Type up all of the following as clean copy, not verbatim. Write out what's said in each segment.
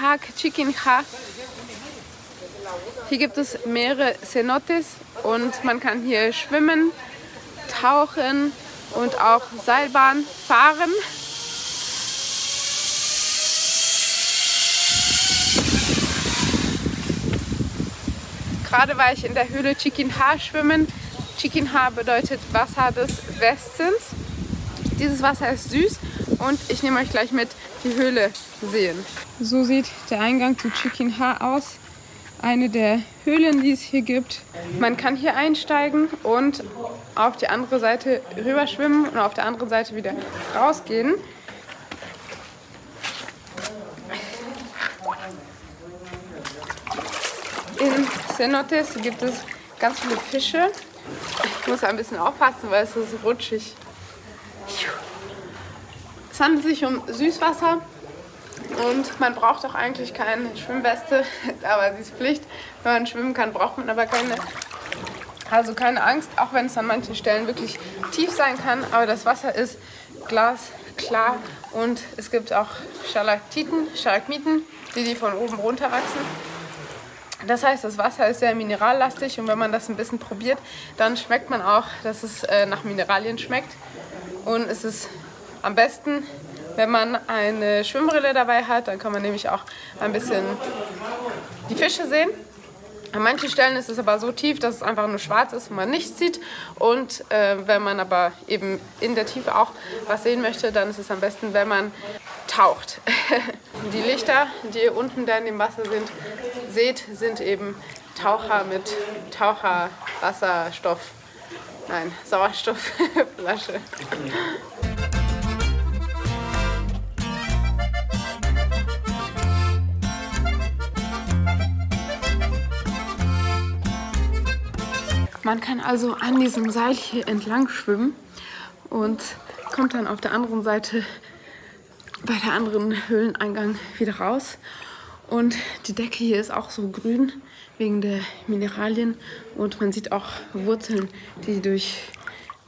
Park Chiquinha. Hier gibt es mehrere Cenotes und man kann hier schwimmen, tauchen und auch Seilbahn fahren. Gerade war ich in der Höhle Chiquinha schwimmen. Chiquinha bedeutet Wasser des Westens. Dieses Wasser ist süß und ich nehme euch gleich mit die Höhle sehen. So sieht der Eingang zu Chiquinha aus. Eine der Höhlen, die es hier gibt. Man kann hier einsteigen und auf die andere Seite rüber schwimmen und auf der anderen Seite wieder rausgehen. In Cenotes gibt es ganz viele Fische. Ich muss ein bisschen aufpassen, weil es ist rutschig. Es handelt sich um Süßwasser und man braucht auch eigentlich keine Schwimmweste, aber sie ist Pflicht. Wenn man schwimmen kann, braucht man aber keine Angst, auch wenn es an manchen Stellen wirklich tief sein kann. Aber das Wasser ist glasklar und es gibt auch Stalagmiten, die von oben runter wachsen. Das heißt, das Wasser ist sehr minerallastig und wenn man das ein bisschen probiert, dann schmeckt man auch, dass es nach Mineralien schmeckt. Und es ist am besten, wenn man eine Schwimmbrille dabei hat, dann kann man nämlich auch ein bisschen die Fische sehen. An manchen Stellen ist es aber so tief, dass es einfach nur schwarz ist und man nichts sieht. Und wenn man aber eben in der Tiefe auch was sehen möchte, dann ist es am besten, wenn man taucht. Die Lichter, die ihr unten da in dem Wasser seht, sind eben Taucher mit Sauerstoffflasche. Man kann also an diesem Seil hier entlang schwimmen und kommt dann auf der anderen Seite bei der anderen Höhleneingang wieder raus. Und die Decke hier ist auch so grün wegen der Mineralien und man sieht auch Wurzeln, die durch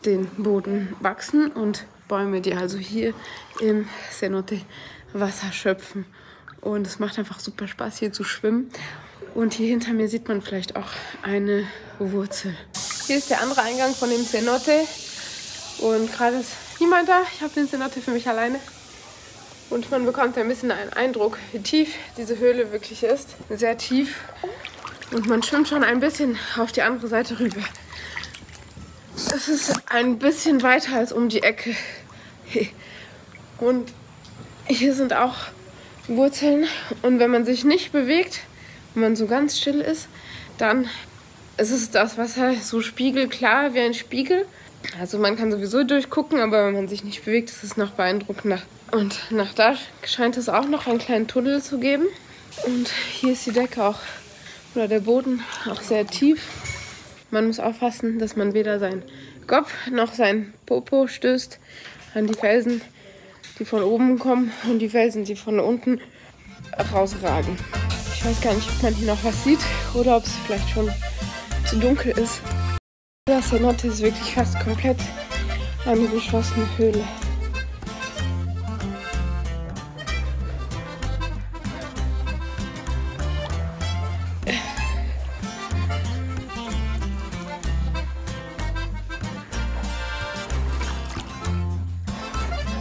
den Boden wachsen und Bäume, die also hier im Cenote Wasser schöpfen. Und es macht einfach super Spaß hier zu schwimmen. Und hier hinter mir sieht man vielleicht auch eine Wurzel. Hier ist der andere Eingang von dem Cenote und gerade ist niemand da. Ich habe den Cenote für mich alleine. Und man bekommt ein bisschen einen Eindruck, wie tief diese Höhle wirklich ist. Sehr tief. Und man schwimmt schon ein bisschen auf die andere Seite rüber. Es ist ein bisschen weiter als um die Ecke. Und hier sind auch Wurzeln. Und wenn man sich nicht bewegt, wenn man so ganz still ist, dann ist das Wasser so spiegelklar wie ein Spiegel. Also man kann sowieso durchgucken, aber wenn man sich nicht bewegt, ist es noch beeindruckender. Und nach da scheint es auch noch einen kleinen Tunnel zu geben. Und hier ist die Decke auch, oder der Boden auch sehr tief. Man muss aufpassen, dass man weder seinen Kopf noch seinen Popo stößt an die Felsen, die von oben kommen und die Felsen, die von unten rausragen. Ich weiß gar nicht, ob man hier noch was sieht oder ob es vielleicht schon zu dunkel ist. Das Cenote ist wirklich fast komplett eine geschlossene Höhle.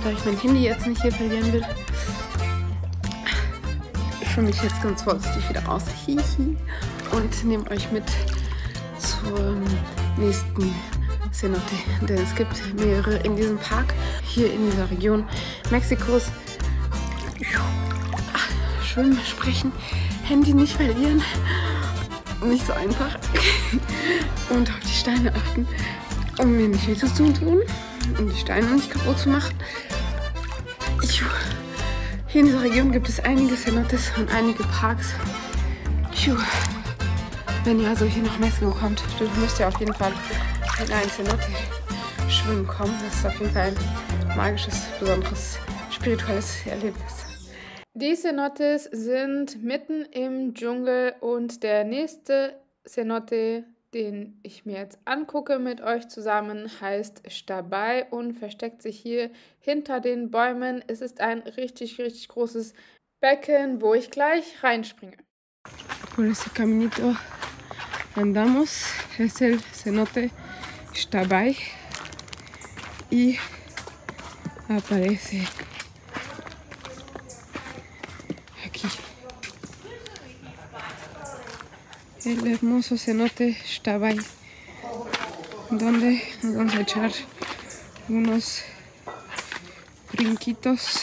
Da ich mein Handy jetzt nicht hier verlieren will, schwimme ich jetzt ganz vorsichtig wieder raus. Und nehme euch mit zum nächsten Cenote. Denn es gibt mehrere in diesem Park, hier in dieser Region Mexikos. Schwimmen, sprechen, Handy nicht verlieren. Nicht so einfach. Und auf die Steine achten, um mir nicht weh zu tun, um die Steine nicht kaputt zu machen. Hier in dieser Region gibt es einige Cenotes und einige Parks. Wenn ihr also hier nach Mexiko kommt, müsst ihr auf jeden Fall in ein Cenote schwimmen kommen. Das ist auf jeden Fall ein magisches, besonderes, spirituelles Erlebnis. Die Cenotes sind mitten im Dschungel und der nächste Cenote, den ich mir jetzt angucke mit euch zusammen, heißt Xtabay und versteckt sich hier hinter den Bäumen. Es ist ein richtig, richtig großes Becken, wo ich gleich reinspringe. Por ese caminito andamos, es el cenote Xtabay y aparece aquí el hermoso cenote Xtabay, donde nos vamos a echar unos brinquitos.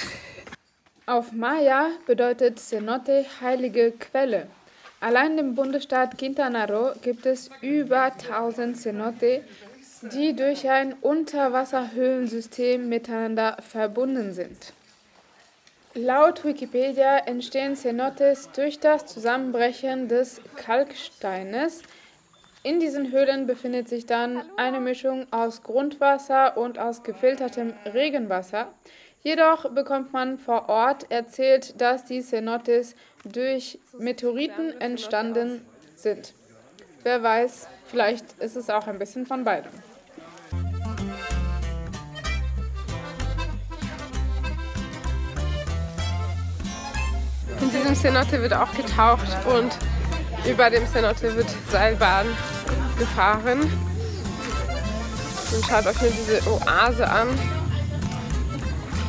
Auf Maya bedeutet Cenote heilige Quelle. Allein im Bundesstaat Quintana Roo gibt es über 1000 Cenote, die durch ein Unterwasserhöhlensystem miteinander verbunden sind. Laut Wikipedia entstehen Cenotes durch das Zusammenbrechen des Kalksteines. In diesen Höhlen befindet sich dann eine Mischung aus Grundwasser und aus gefiltertem Regenwasser. Jedoch bekommt man vor Ort erzählt, dass die Cenotes durch Meteoriten entstanden sind. Wer weiß, vielleicht ist es auch ein bisschen von beidem. In diesem Cenote wird auch getaucht und über dem Cenote wird Seilbahn gefahren. Und schaut euch nur diese Oase an.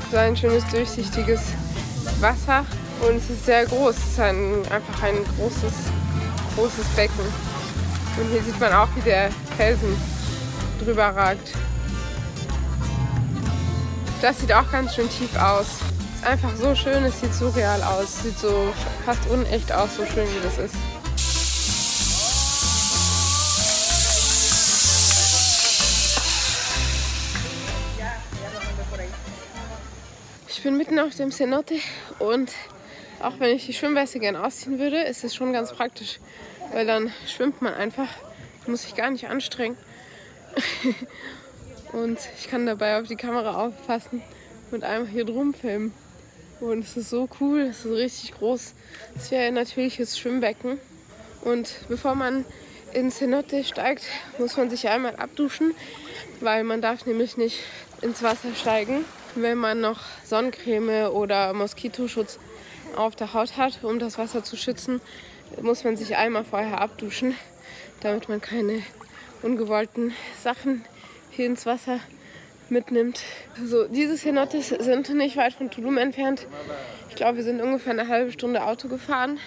So ein schönes durchsichtiges Wasser und es ist sehr groß. Es ist einfach ein großes Becken. Und hier sieht man auch, wie der Felsen drüber ragt. Das sieht auch ganz schön tief aus. Es ist einfach so schön, es sieht so real aus. Es sieht so fast unecht aus, so schön wie das ist. Ich bin mitten auf dem Cenote und auch wenn ich die Schwimmweste gerne ausziehen würde, ist es schon ganz praktisch, weil dann schwimmt man einfach, muss sich gar nicht anstrengen und ich kann dabei auf die Kamera aufpassen und einfach hier drum filmen und es ist so cool, es ist richtig groß, es ist wie ein natürliches Schwimmbecken und bevor man ins Cenote steigt, muss man sich einmal abduschen, weil man darf nämlich nicht ins Wasser steigen, wenn man noch Sonnencreme oder Moskitoschutz auf der Haut hat. Um das Wasser zu schützen, muss man sich einmal vorher abduschen, damit man keine ungewollten Sachen hier ins Wasser mitnimmt. Also, diese Cenotes sind nicht weit von Tulum entfernt. Ich glaube, wir sind ungefähr eine halbe Stunde Auto gefahren,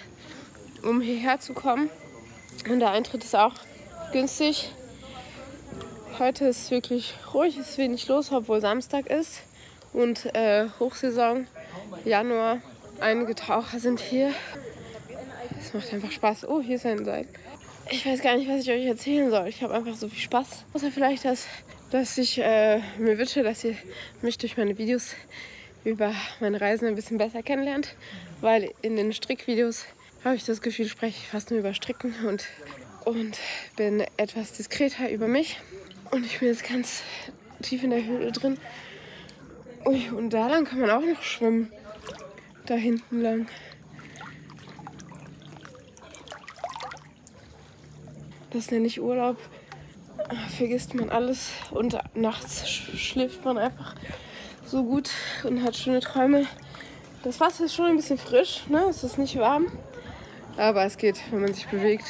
um hierher zu kommen. Und der Eintritt ist auch günstig. Heute ist wirklich ruhig, es ist wenig los, obwohl Samstag ist und Hochsaison, Januar. Einige Taucher sind hier. Es macht einfach Spaß. Oh, hier ist ein Seil. Ich weiß gar nicht, was ich euch erzählen soll. Ich habe einfach so viel Spaß. Außer vielleicht, dass ich mir wünsche, dass ihr mich durch meine Videos über meine Reisen ein bisschen besser kennenlernt. Weil in den Strickvideos habe ich das Gefühl, spreche ich fast nur über Stricken und bin etwas diskreter über mich. Und ich bin jetzt ganz tief in der Höhle drin. Ui, und da lang kann man auch noch schwimmen. Da hinten lang. Das nenne ich Urlaub. Vergisst man alles und nachts schläft man einfach so gut und hat schöne Träume. Das Wasser ist schon ein bisschen frisch, ne? Es ist nicht warm, aber es geht, wenn man sich bewegt.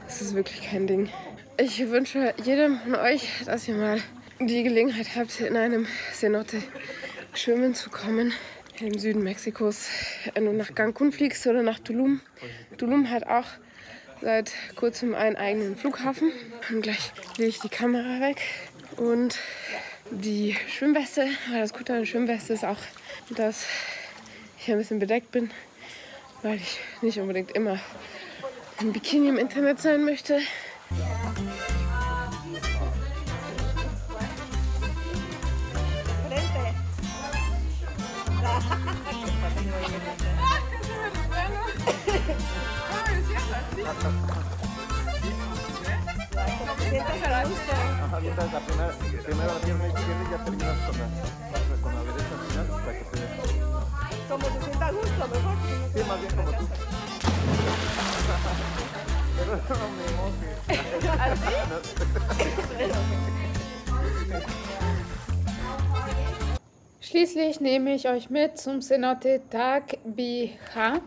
Es ist wirklich kein Ding. Ich wünsche jedem von euch, dass ihr mal die Gelegenheit habt, in einem Cenote schwimmen zu kommen. Im Süden Mexikos, wenn du nach Cancun fliegst oder nach Tulum. Tulum hat auch seit kurzem einen eigenen Flughafen. Und gleich lege ich die Kamera weg. Und die Schwimmweste, das Gute an der Schwimmweste ist auch, dass ich ein bisschen bedeckt bin, weil ich nicht unbedingt immer im Bikini im Internet sein möchte. Avientas la primero la pierna izquierda y ya terminas con la derecha al final para que te... Como se sienta a gusto, mejor. Sí, más bien como tú. Pero no me mojes. ¿Así? Schließlich nehme ich euch mit zum Cenote Tac Bija.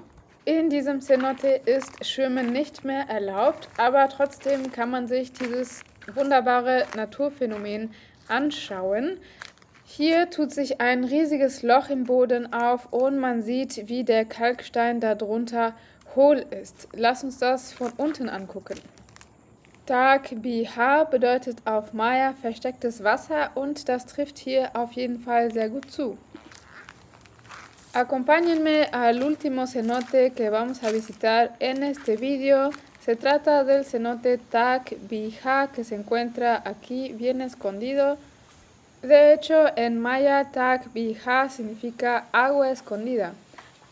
In diesem Cenote ist Schwimmen nicht mehr erlaubt, aber trotzdem kann man sich dieses wunderbare Naturphänomen anschauen. Hier tut sich ein riesiges Loch im Boden auf und man sieht, wie der Kalkstein darunter hohl ist. Lass uns das von unten angucken. Tac Bija bedeutet auf Maya verstecktes Wasser und das trifft hier auf jeden Fall sehr gut zu. Acompáñenme al último cenote que vamos a visitar en este video. Se trata del cenote Tac Bija, que se encuentra aquí bien escondido. De hecho, en maya Tac Bija significa agua escondida.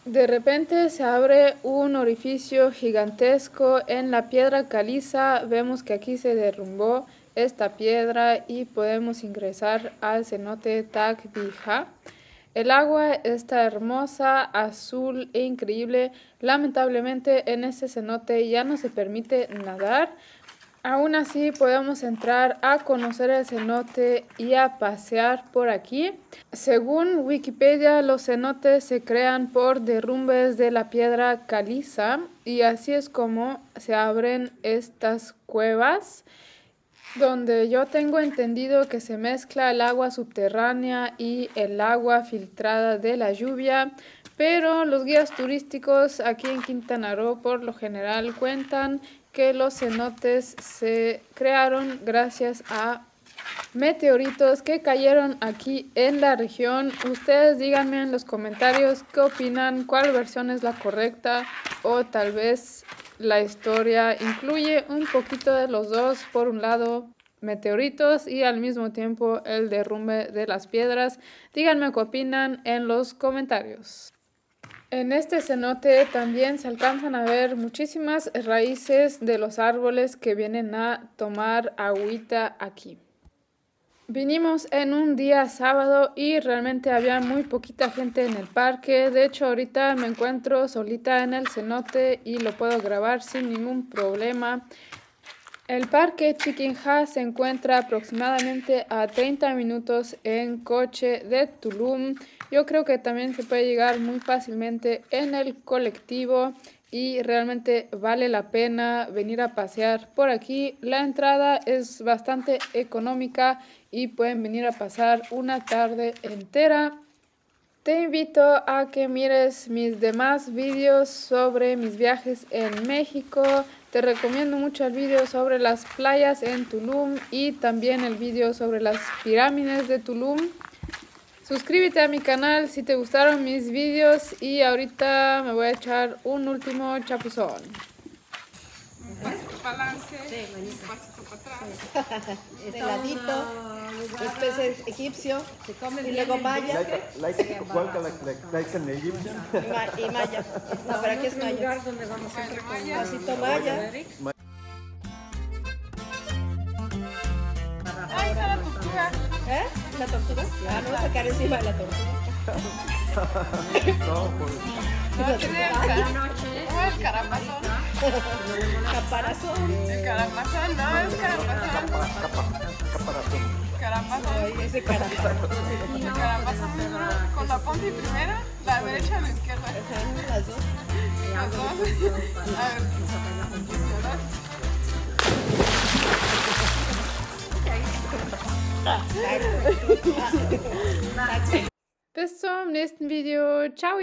De repente se abre un orificio gigantesco en la piedra caliza. Vemos que aquí se derrumbó esta piedra y podemos ingresar al cenote Tac Bija. El agua está hermosa, azul e increíble. Lamentablemente en este cenote ya no se permite nadar. Aún así podemos entrar a conocer el cenote y a pasear por aquí. Según Wikipedia, los cenotes se crean por derrumbes de la piedra caliza y así es como se abren estas cuevas, donde yo tengo entendido que se mezcla el agua subterránea y el agua filtrada de la lluvia, pero los guías turísticos aquí en Quintana Roo por lo general cuentan que los cenotes se crearon gracias a meteoritos que cayeron aquí en la región. Ustedes díganme en los comentarios qué opinan, cuál versión es la correcta o tal vez la historia incluye un poquito de los dos. Por un lado, meteoritos y al mismo tiempo el derrumbe de las piedras. Díganme qué opinan en los comentarios. En este cenote también se alcanzan a ver muchísimas raíces de los árboles que vienen a tomar agüita aquí. Vinimos en un día sábado y realmente había muy poquita gente en el parque. De hecho, ahorita me encuentro solita en el cenote y lo puedo grabar sin ningún problema. El parque Chiquinja se encuentra aproximadamente a 30 minutos en coche de Tulum. Yo creo que también se puede llegar muy fácilmente en el colectivo y realmente vale la pena venir a pasear por aquí. La entrada es bastante económica y pueden venir a pasar una tarde entera. Te invito a que mires mis demás vídeos sobre mis viajes en México. Te recomiendo mucho el vídeo sobre las playas en Tulum y también el vídeo sobre las pirámides de Tulum. Suscríbete a mi canal si te gustaron mis vídeos y ahorita me voy a echar un último chapuzón. Un pasito para adelante, un pasito para atrás. De ladito, después es egipcio y luego maya. Like an Egyptian. Y maya. No, pero aquí es maya. Pasito maya. Ahí está la tortuga. ¿Eh? ¿La tortuga? Ah, no voy a sacar encima de la tortuga. No, pues. No, tiene el carapazón. Caparazón. El carapazón, no, es carapazón. Carapazón. Ay, ese carapazón. El carapazón con la punta y primera, la derecha y la izquierda. Ajá, las dos. Las dos. A ver. Bis zum nächsten Video. Ciao!